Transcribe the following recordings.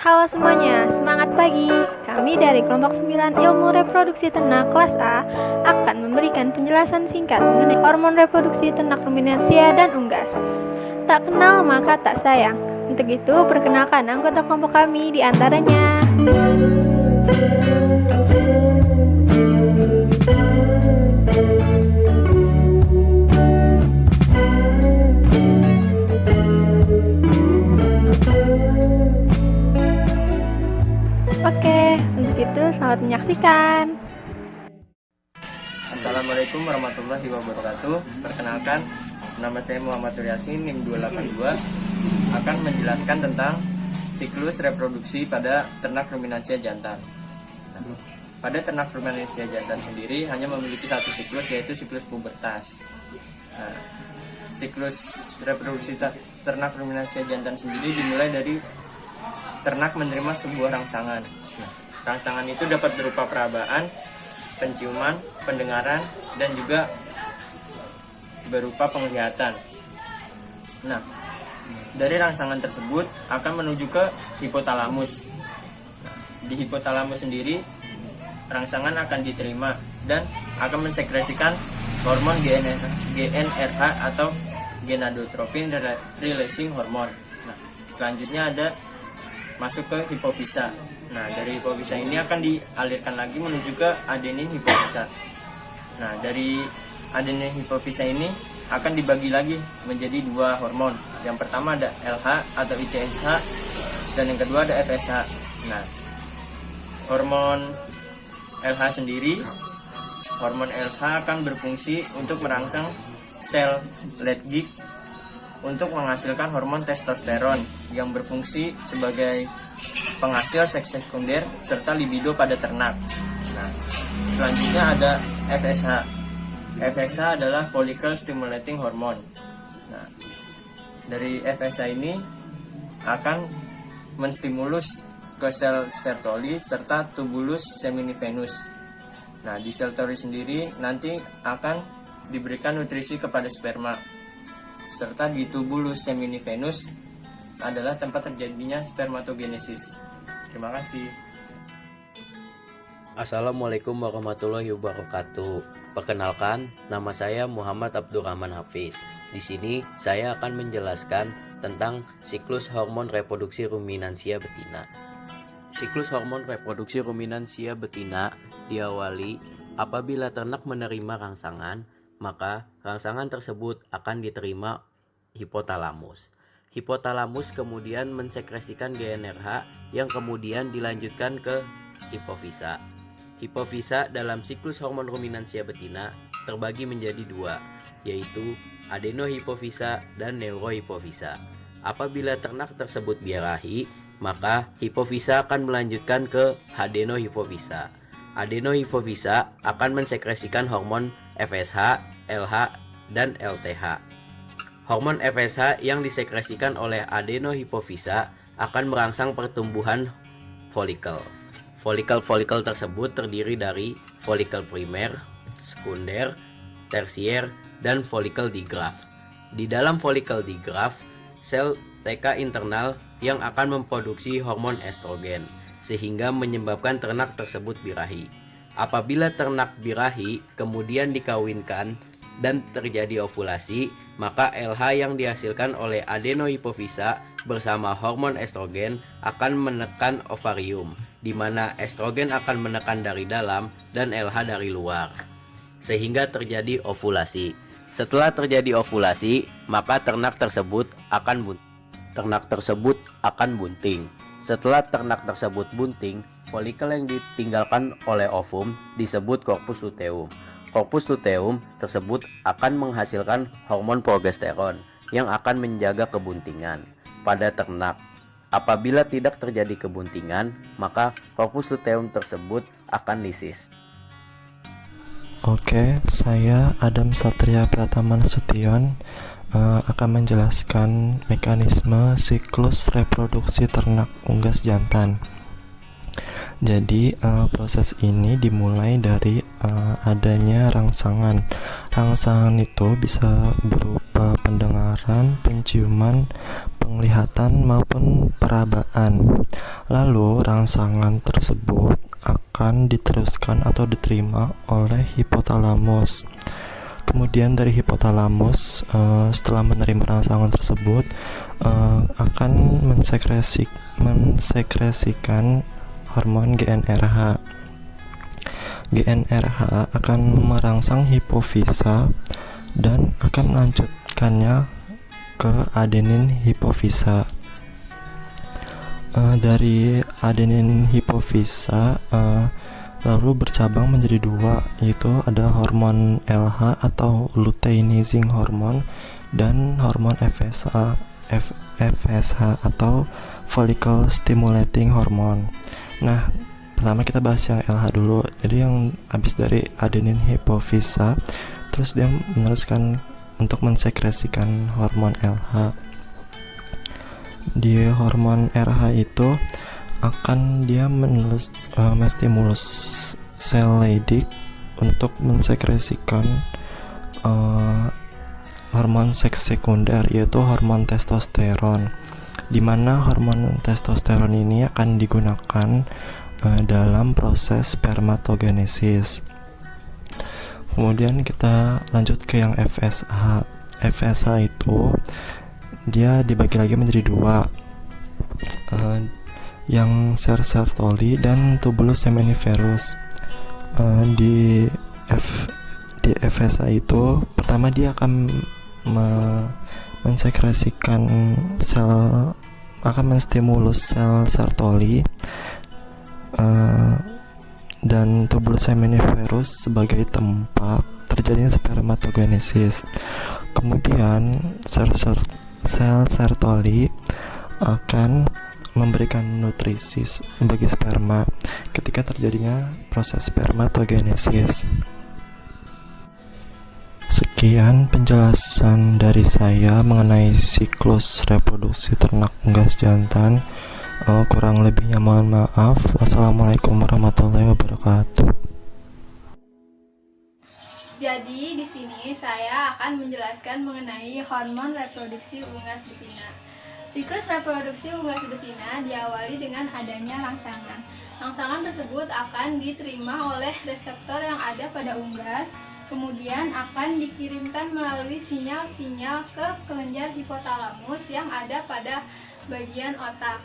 Halo semuanya, semangat pagi. Kami dari kelompok 9 Ilmu Reproduksi Ternak kelas A akan memberikan penjelasan singkat mengenai hormon reproduksi ternak ruminansia dan unggas. Tak kenal maka tak sayang. Untuk itu, perkenalkan anggota kelompok kami di antaranya. Oke, untuk itu selamat menyaksikan. Assalamualaikum warahmatullahi wabarakatuh. Perkenalkan, nama saya Muhammad Yasin, NIM 282, akan menjelaskan tentang siklus reproduksi pada ternak ruminansia jantan. Pada ternak ruminansia jantan sendiri hanya memiliki satu siklus, yaitu siklus pubertas. Siklus reproduksi ternak ruminansia jantan sendiri dimulai dari ternak menerima sebuah rangsangan. Rangsangan itu dapat berupa perabaan, penciuman, pendengaran, dan juga berupa penglihatan. Dari rangsangan tersebut akan menuju ke hipotalamus. Di hipotalamus sendiri, rangsangan akan diterima dan akan mensekresikan hormon GnRH atau gonadotropin releasing hormone. Selanjutnya ada masuk ke hipofisa. Dari hipofisa ini akan dialirkan lagi menuju ke adenin hipofisa. Dari adenin hipofisa ini akan dibagi lagi menjadi dua hormon. Yang pertama ada LH atau ICSH dan yang kedua ada FSH. Hormon LH sendiri, hormon LH akan berfungsi untuk merangsang sel Leydig untuk menghasilkan hormon testosteron yang berfungsi sebagai penghasil seks sekunder serta libido pada ternak. Selanjutnya ada FSH. FSH adalah follicle stimulating hormone. Dari FSH ini akan menstimulus ke sel Sertoli serta tubulus seminivenus. Di Sertoli sendiri nanti akan diberikan nutrisi kepada sperma. Serta di tubulus seminivenus adalah tempat terjadinya spermatogenesis. Terima kasih. Assalamualaikum warahmatullahi wabarakatuh. Perkenalkan, nama saya Muhammad Abdurrahman Hafiz. Di sini saya akan menjelaskan tentang siklus hormon reproduksi ruminansia betina. Siklus hormon reproduksi ruminansia betina diawali apabila ternak menerima rangsangan, maka rangsangan tersebut akan diterima hipotalamus. Hipotalamus kemudian mensekresikan GnRH yang kemudian dilanjutkan ke hipofisa. Hipofisa dalam siklus hormon ruminansia betina terbagi menjadi dua, yaitu adenohipofisa dan neurohipofisa. Apabila ternak tersebut birahi, maka hipofisa akan melanjutkan ke adenohipofisa. Adenohipofisa akan mensekresikan hormon FSH, LH, dan LTH. Hormon FSH yang disekresikan oleh adenohipofisa akan merangsang pertumbuhan folikel. Folikel-folikel tersebut terdiri dari folikel primer, sekunder, tersier, dan folikel digraf. Di dalam folikel digraf, sel TK internal yang akan memproduksi hormon estrogen, sehingga menyebabkan ternak tersebut birahi. Apabila ternak birahi kemudian dikawinkan dan terjadi ovulasi, maka LH yang dihasilkan oleh adenohipofisa bersama hormon estrogen akan menekan ovarium, di mana estrogen akan menekan dari dalam dan LH dari luar, sehingga terjadi ovulasi. Setelah terjadi ovulasi, maka ternak tersebut akan bunting. Setelah ternak tersebut bunting, folikel yang ditinggalkan oleh ovum disebut corpus luteum. Corpus luteum tersebut akan menghasilkan hormon progesteron yang akan menjaga kebuntingan pada ternak. Apabila tidak terjadi kebuntingan, maka corpus luteum tersebut akan lisis. Oke, saya Adam Satria Pratama Nasution akan menjelaskan mekanisme siklus reproduksi ternak unggas jantan. Jadi proses ini dimulai dari adanya rangsangan. Rangsangan itu bisa berupa pendengaran, penciuman, penglihatan maupun perabaan. Lalu rangsangan tersebut akan diteruskan atau diterima oleh hipotalamus. Kemudian dari hipotalamus setelah menerima rangsangan tersebut akan mensekresikan hormon GnRH. GnRH akan merangsang hipofisa dan akan melanjutkannya ke adenin hipofisa. Dari adenin hipofisa lalu bercabang menjadi dua, yaitu ada hormon LH atau luteinizing hormone dan hormon FSH atau follicle stimulating hormone. Nah, pertama kita bahas yang LH dulu. Jadi yang habis dari adenin hipofisa, terus dia meneruskan untuk mensekresikan hormon LH. Di hormon RH itu akan dia menstimulus sel Leydig untuk mensekresikan hormon seks sekunder, yaitu hormon testosteron, di mana hormon testosteron ini akan digunakan dalam proses spermatogenesis. Kemudian kita lanjut ke yang FSH. FSH itu dia dibagi lagi menjadi dua, yang Sertoli dan tubulus seminiferus. Di FSH itu pertama dia akan mensekresikan akan menstimulus sel Sertoli dan tubulus seminiferus sebagai tempat terjadinya spermatogenesis. Kemudian sel Sertoli akan memberikan nutrisi bagi sperma ketika terjadinya proses spermatogenesis. Sekian penjelasan dari saya mengenai siklus reproduksi ternak unggas jantan. Kurang lebihnya mohon maaf. Wassalamualaikum warahmatullahi wabarakatuh. Jadi di sini saya akan menjelaskan mengenai hormon reproduksi unggas betina. Siklus reproduksi unggas betina diawali dengan adanya rangsangan. Rangsangan tersebut akan diterima oleh reseptor yang ada pada unggas, kemudian akan dikirimkan melalui sinyal-sinyal ke kelenjar hipotalamus yang ada pada bagian otak.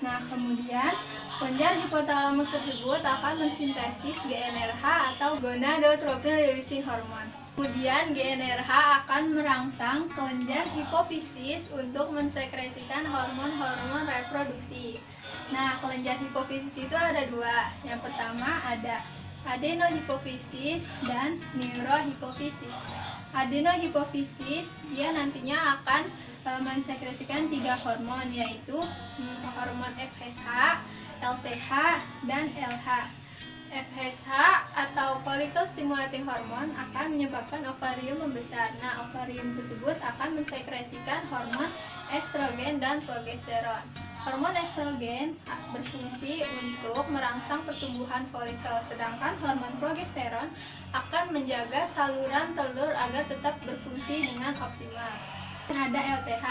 Nah, kemudian kelenjar hipotalamus tersebut akan mensintesis GnRH atau gonadotropin releasing hormone. Kemudian GnRH akan merangsang kelenjar hipofisis untuk mensekresikan hormon-hormon reproduksi. Nah, kelenjar hipofisis itu ada dua. Yang pertama ada adenohipofisis dan neurohipofisis. Adenohipofisis dia nantinya akan mensekresikan 3 hormon, yaitu hormon FSH, LTH, dan LH. FSH atau follicle stimulating hormone akan menyebabkan ovarium membesar. Nah, ovarium tersebut akan mensekresikan hormon estrogen dan progesteron. Hormon estrogen berfungsi untuk merangsang pertumbuhan folikel, sedangkan hormon progesteron akan menjaga saluran telur agar tetap berfungsi dengan optimal. Ada LTH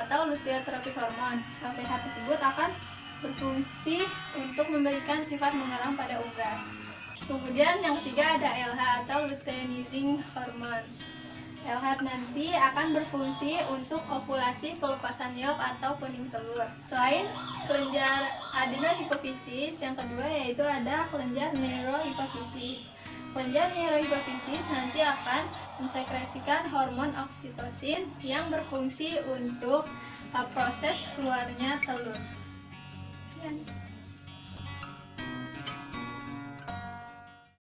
atau luteal trophic hormone. LTH tersebut akan berfungsi untuk memberikan sifat mengerang pada unggas. Kemudian yang ketiga ada LH atau luteinizing hormone. LH nanti akan berfungsi untuk ovulasi, pelepasan yolk atau kuning telur. Selain kelenjar adenohipofisis, yang kedua yaitu ada kelenjar neurohipofisis. Kelenjar neurohipofisis nanti akan mensekresikan hormon oksitosin yang berfungsi untuk proses keluarnya telur.